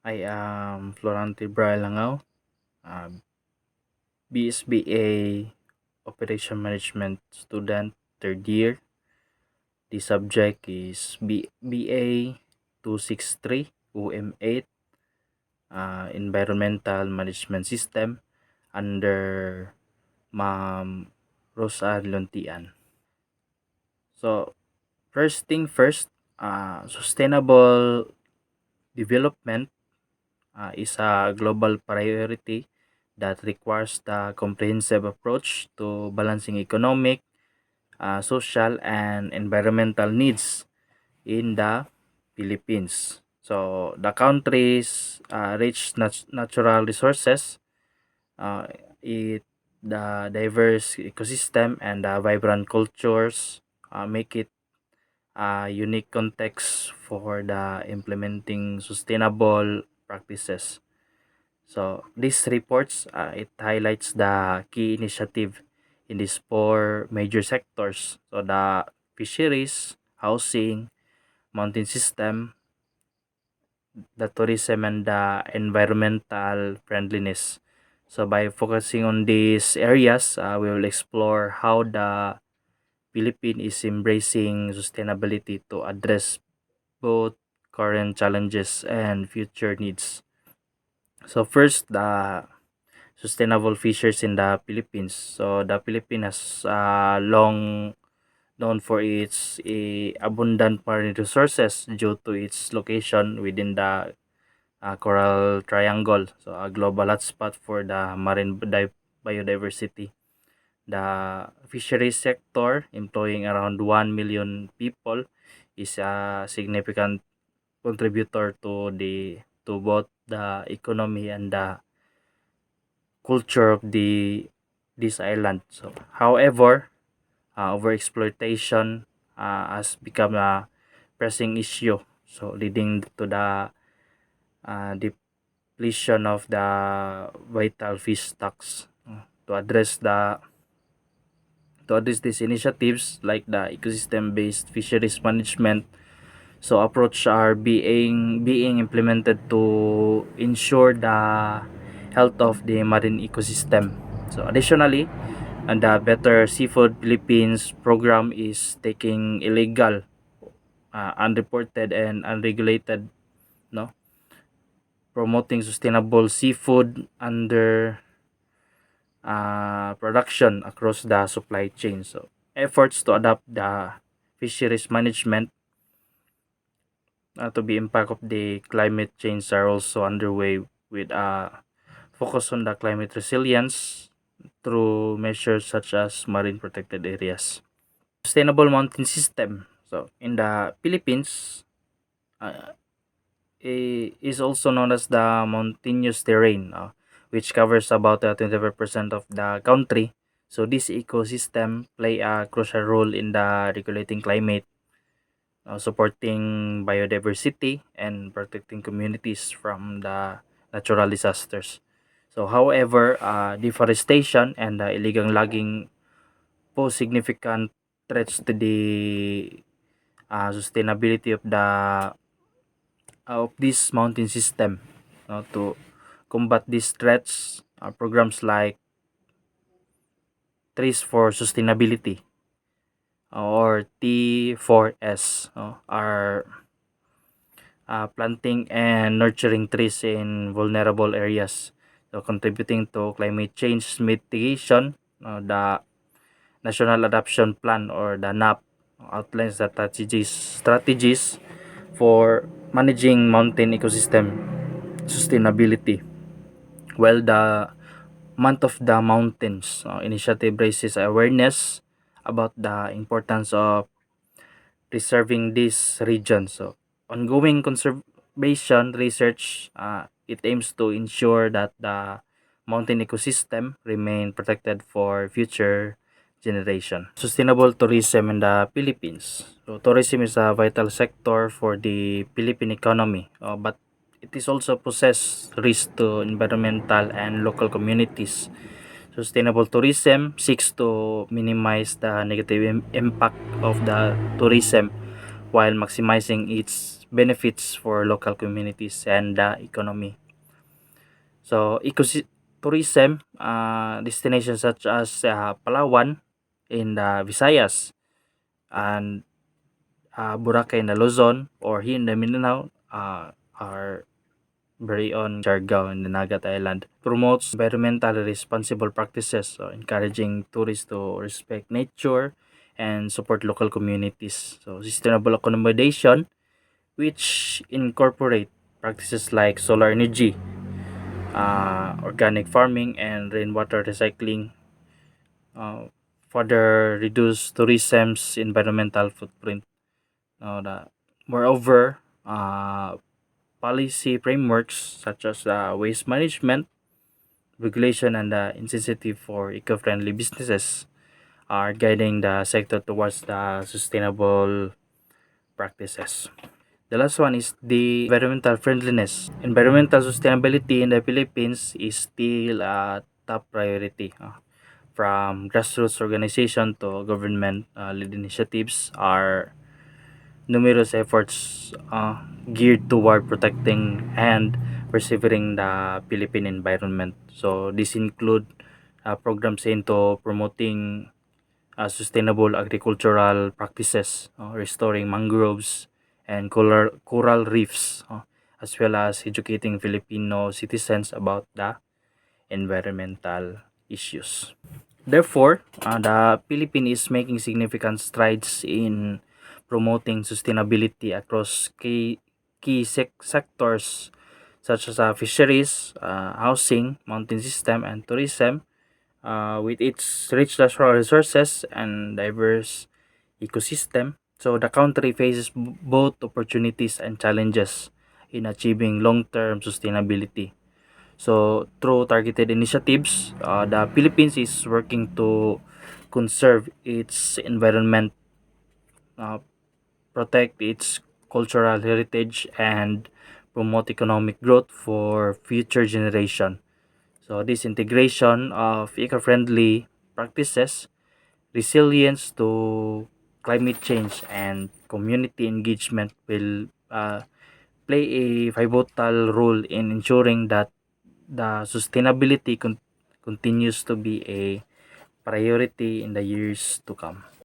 I am Florante Brailangaw, uh, BSBA Operation Management student, third year. The subject is BA 263 UM8, Environmental Management System under Ma'am Rosa Lontian. So, first thing first, sustainable development is a global priority that requires the comprehensive approach to balancing economic, social, and environmental needs in the Philippines. So the country's rich natural resources, uh, it the diverse ecosystem and the vibrant cultures make it a unique context for the implementing sustainable practices. So these reports, it highlights the key initiative in these four major sectors. So the fisheries, housing, mountain system, the tourism, and the environmental friendliness. So by focusing on these areas, we will explore how the Philippines is embracing sustainability to address both current challenges and future needs. So first, the sustainable fisheries in the Philippines. So the Philippines has long known for its abundant marine resources due to its location within the Coral Triangle, so a global hotspot for the marine biodiversity. The fisheries sector, employing around 1 million people, is a significant contributor to both the economy and the culture of this island. So, however, overexploitation has become a pressing issue, so leading to the depletion of the vital fish stocks. To address these initiatives like the ecosystem-based fisheries management, so approach are being implemented to ensure the health of the marine ecosystem. So additionally, and the Better Seafood Philippines program is taking illegal, unreported, and unregulated, no, promoting sustainable seafood under production across the supply chain. So efforts to adapt the fisheries management to the impact of the climate change are also underway, with a focus on the climate resilience through measures such as marine protected areas. Sustainable mountain system. So in the Philippines, uh, is also known as the mountainous terrain, which covers about 25% of the country. So this ecosystem play a crucial role in the regulating climate, supporting biodiversity, and protecting communities from the natural disasters. So however, deforestation and illegal logging pose significant threats to the sustainability of this mountain system. To combat these threats, programs like Trees for Sustainability, or T4S, are planting and nurturing trees in vulnerable areas, so contributing to climate change mitigation. The National Adaptation Plan, or the NAP, outlines the strategies for managing mountain ecosystem sustainability, while the Month of the Mountains initiative raises awareness about the importance of preserving these regions. So, ongoing conservation research, it aims to ensure that the mountain ecosystem remain protected for future generation. Sustainable tourism in the Philippines. So, tourism is a vital sector for the Philippine economy, but it is also possess risk to environmental and local communities. Sustainable tourism seeks to minimize the negative impact of the tourism while maximizing its benefits for local communities and the economy. So, ecotourism destinations such as Palawan in the Visayas and Boracay in the Luzon or here in the Mindanao are very on Siargao in the Nagat Island promotes environmentally responsible practices, so encouraging tourists to respect nature and support local communities. So sustainable accommodation, which incorporate practices like solar energy, organic farming, and rainwater recycling, uh, further reduce tourism's environmental footprint. Moreover, policy frameworks such as waste management regulation and the incentive for eco-friendly businesses are guiding the sector towards the sustainable practices. The last one is the environmental friendliness. Environmental sustainability in the Philippines is still a top priority. From grassroots organization to government led initiatives are numerous efforts geared toward protecting and preserving the Philippine environment. So this include programs into promoting sustainable agricultural practices, restoring mangroves and coral reefs, as well as educating Filipino citizens about the environmental issues. Therefore, the Philippines is making significant strides in promoting sustainability across key sectors such as fisheries, housing, mountain system, and tourism. With its rich natural resources and diverse ecosystem, so the country faces both opportunities and challenges in achieving long-term sustainability. So, through targeted initiatives, the Philippines is working to conserve its environment, uh, protect its cultural heritage, and promote economic growth for future generation. So, this integration of eco-friendly practices, resilience to climate change, and community engagement will play a pivotal role in ensuring that the sustainability continues to be a priority in the years to come.